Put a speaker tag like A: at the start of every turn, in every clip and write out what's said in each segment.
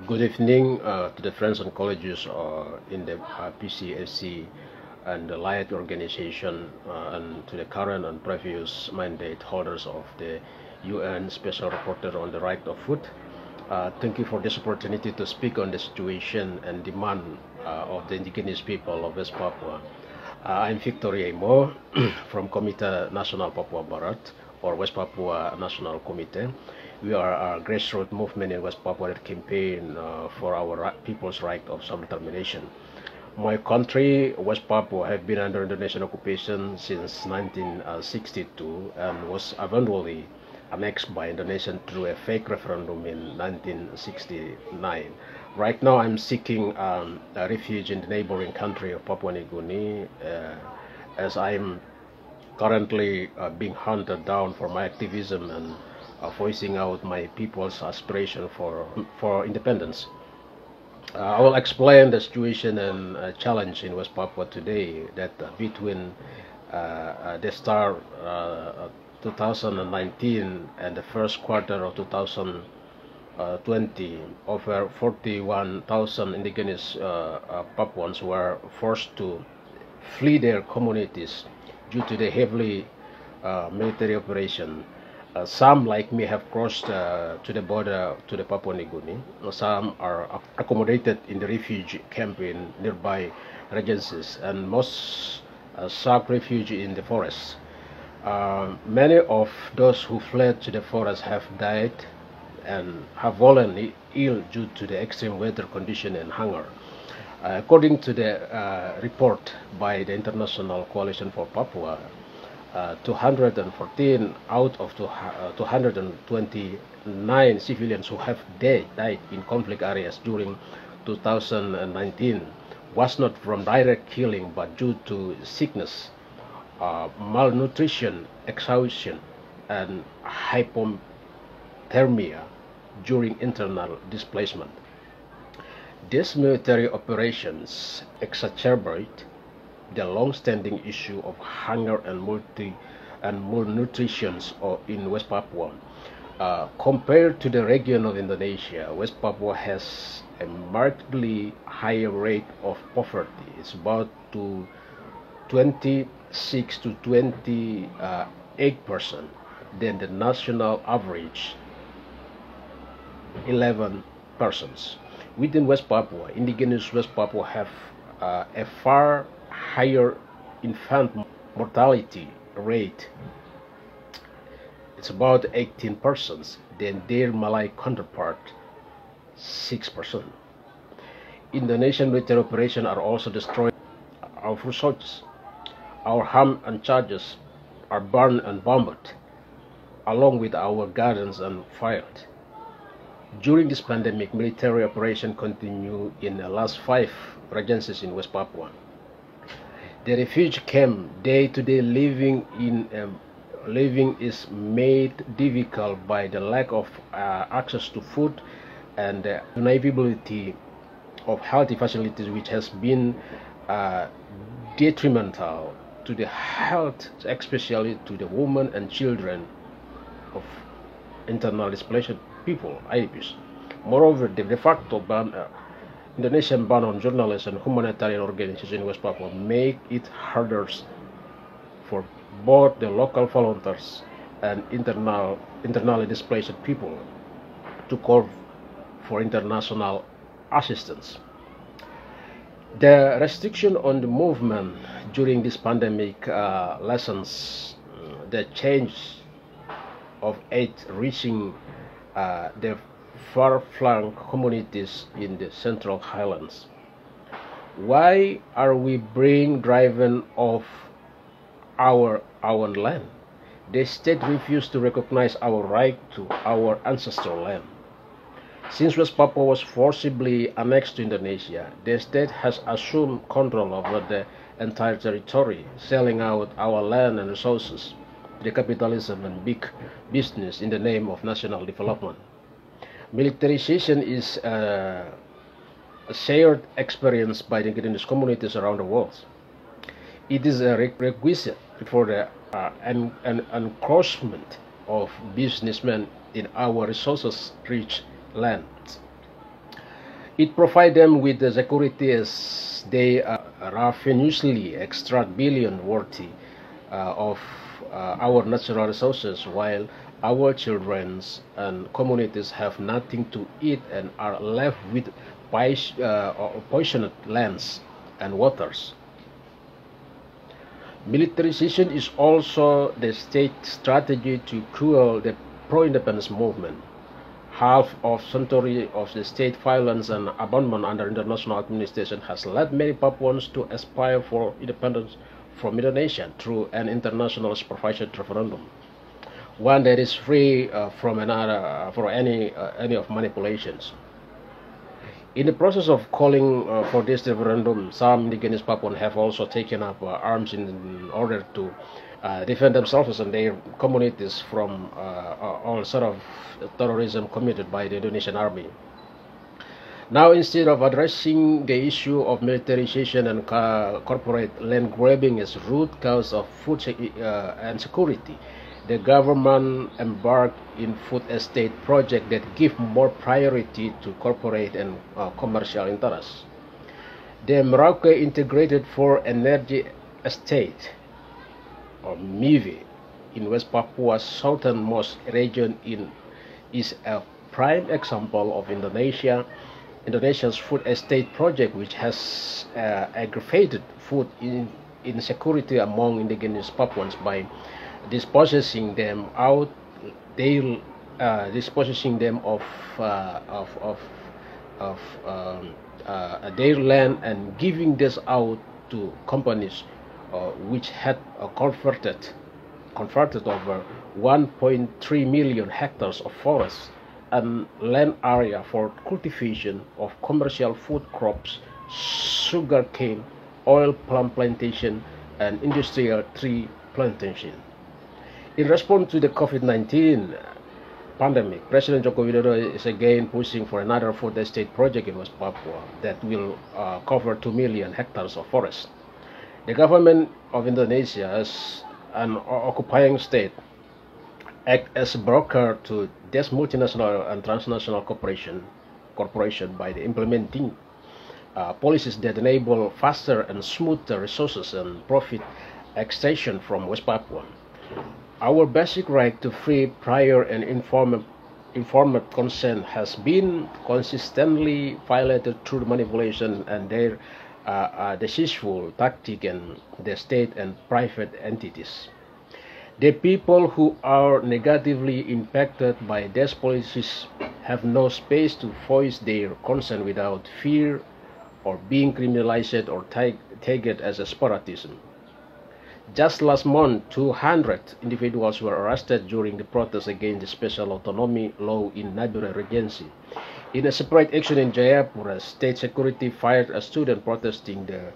A: Good evening to the friends and colleagues in the PCSC and the Light organization and to the current and previous mandate holders of the UN Special Rapporteur on the Right of Food. Thank you for this opportunity to speak on the situation and demand of the indigenous people of West Papua. I'm Viktor Yeimo from Komite Nasional Papua Barat, or West Papua National Committee. We are a grassroots movement in West Papua that campaign for our people's right of self-determination. My country, West Papua, have been under Indonesian occupation since 1962 and was eventually annexed by Indonesia through a fake referendum in 1969. Right now, I'm seeking a refuge in the neighboring country of Papua New Guinea, as I'm currently being hunted down for my activism and voicing out my people's aspiration for independence. I will explain the situation and challenge in West Papua today that between the start 2019 and the first quarter of 2020, over 41,000 indigenous Papuans were forced to flee their communities due to the heavily military operation. Some, like me, have crossed to the border to the Papua New Guinea. Some are accommodated in the refugee camp in nearby regencies, and most sought refuge in the forests. Many of those who fled to the forest have died and have fallen ill due to the extreme weather condition and hunger. According to the report by the International Coalition for Papua, 214 out of 229 civilians who have died in conflict areas during 2019 was not from direct killing but due to sickness, malnutrition, exhaustion, and hypothermia during internal displacement. These military operations exacerbate the long-standing issue of hunger and malnutrition in West Papua. Compared to the region of Indonesia, West Papua has a markedly higher rate of poverty. It's about 26 to 28% than the national average, 11%. Within West Papua, indigenous West Papua have a far higher infant mortality rate. It's about 18% than their Malay counterpart, 6%. Indonesian military operations are also destroying our resources. Our homes and churches are burned and bombed, along with our gardens and fired. During this pandemic, military operations continue in the last 5 regencies in West Papua. The refugee camp day-to-day living is made difficult by the lack of access to food and the unavailability of healthy facilities, which has been detrimental to the health, especially to the women and children of internally displaced people, IDPs. Moreover, the de facto ban, Indonesian ban on journalists and humanitarian organizations in West Papua make it harder for both the local volunteers and internally displaced people to call for international assistance. The restriction on the movement during this pandemic lessens the change of aid reaching the far-flung communities in the Central Highlands. Why are we being driven off our own land? The state refused to recognize our right to our ancestral land. Since West Papua was forcibly annexed to Indonesia, the state has assumed control over the entire territory, selling out our land and resources, the capitalism and big business in the name of national development. Militarization is a shared experience by the indigenous communities around the world. It is a requisite for the encroachment of businessmen in our resources-rich lands. It provides them with the security as they ravenously extract billion worth of our natural resources, while our children and communities have nothing to eat and are left with poisoned lands and waters. Militarization is also the state strategy to fuel the pro-independence movement. Half of century of the state violence and abandonment under international administration has led many Papuans to aspire for independence from Indonesia through an international supervised referendum, one that is free from any of manipulations. In the process of calling for this referendum, some indigenous Papuans have also taken up arms in order to defend themselves and their communities from all sort of terrorism committed by the Indonesian army. Now, instead of addressing the issue of militarization and corporate land grabbing as root cause of food insecurity, the government embarked in food estate projects that give more priority to corporate and commercial interests. The Merauke Integrated for Energy Estate, or MIVE, in West Papua's southernmost region is a prime example of Indonesia's food estate project, which has aggravated food insecurity among indigenous Papuans by dispossessing them of their land and giving this out to companies which had converted over 1.3 million hectares of forest and land area for cultivation of commercial food crops, sugarcane, oil palm plantation, and industrial tree plantation. In response to the COVID-19 pandemic, President Joko Widodo is again pushing for another food estate project in West Papua that will cover 2 million hectares of forest. The government of Indonesia, as an occupying state, act as a broker to this multinational and transnational corporation by the implementing policies that enable faster and smoother resources and profit extraction from West Papua. Our basic right to free, prior, and informed consent has been consistently violated through manipulation and their deceitful tactic in the state and private entities. The people who are negatively impacted by these policies have no space to voice their concern without fear or being criminalized or tagged as a separatism. Just last month, 200 individuals were arrested during the protest against the special autonomy law in Nadure Regency. In a separate action in Jayapura, state security fired a student protesting the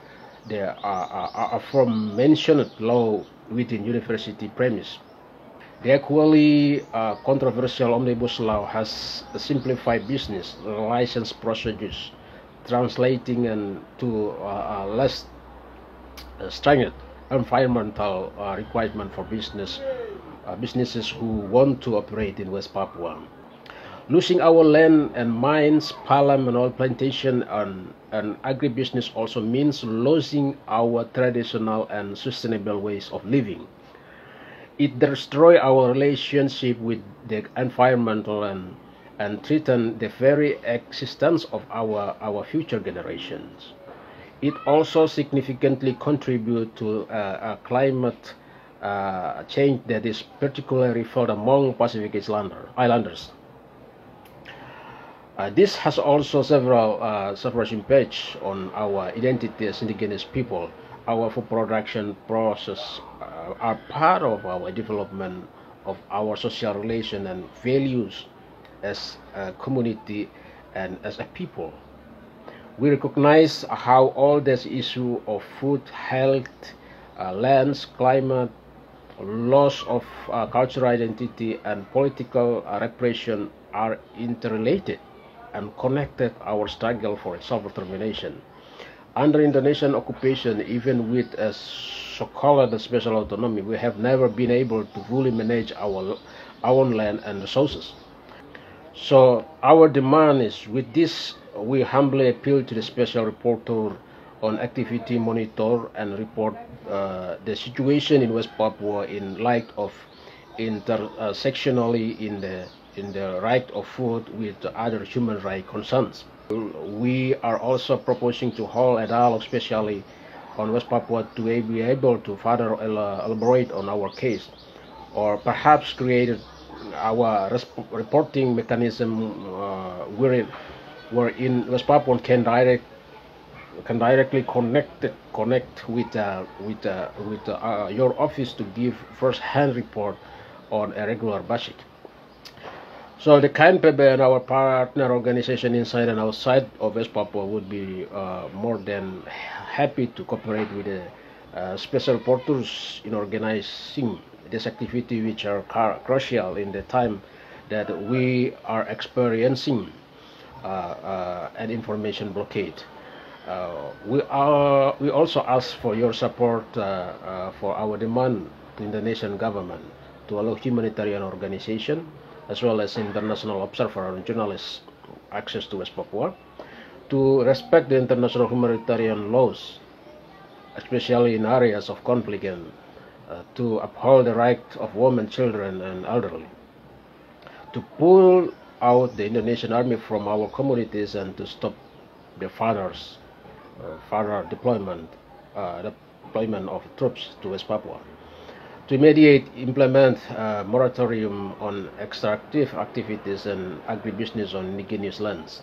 A: aforementioned law within university premise. The equally controversial omnibus law has simplified business license procedures, translating to less stringent environmental requirement for businesses who want to operate in West Papua. Losing our land and mines, palm and oil plantation and agribusiness also means losing our traditional and sustainable ways of living. It destroys our relationship with the environmental and threatens the very existence of our future generations. It also significantly contributes to a climate change that is particularly felt among Pacific Islanders. This has also several impacts on our identity as indigenous people. Our food production process are part of our development of our social relation and values as a community and as a people. We recognize how all these issues of food, health, lands, climate, loss of cultural identity, and political repression are interrelated and connected our struggle for self-determination. Under Indonesian occupation, even with a so-called special autonomy, we have never been able to fully manage our own land and resources. So our demand is, with this we humbly appeal to the special reporter on activity monitor and report the situation in West Papua in light of intersectionally in the right of food with other human rights concerns. We are also proposing to hold a dialogue, especially on West Papua, to be able to further elaborate on our case, or perhaps create our reporting mechanism wherein West Papuan can directly connect with your office to give first-hand report on a regular basis. So the KNPB and our partner organization inside and outside of West Papua would be more than happy to cooperate with the special reporters in organizing this activity, which are crucial in the time that we are experiencing an information blockade. We also ask for your support for our demand to Indonesian government to allow humanitarian organization as well as international observer and journalists access to West Papua, to respect the international humanitarian laws, especially in areas of conflict, and to uphold the right of women, children, and elderly, to pull out the Indonesian army from our communities and to stop the further deployment of troops to West Papua, to immediately implement a moratorium on extractive activities and agribusiness on indigenous lands.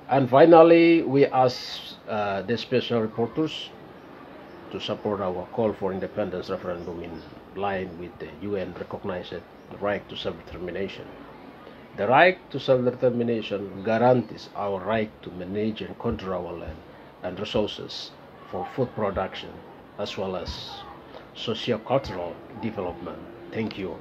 A: And finally, we ask the special reporters to support our call for independence referendum in line with the UN recognized right to self-determination. The right to self-determination guarantees our right to manage and control our land and resources for food production as well as socio-cultural development. Thank you.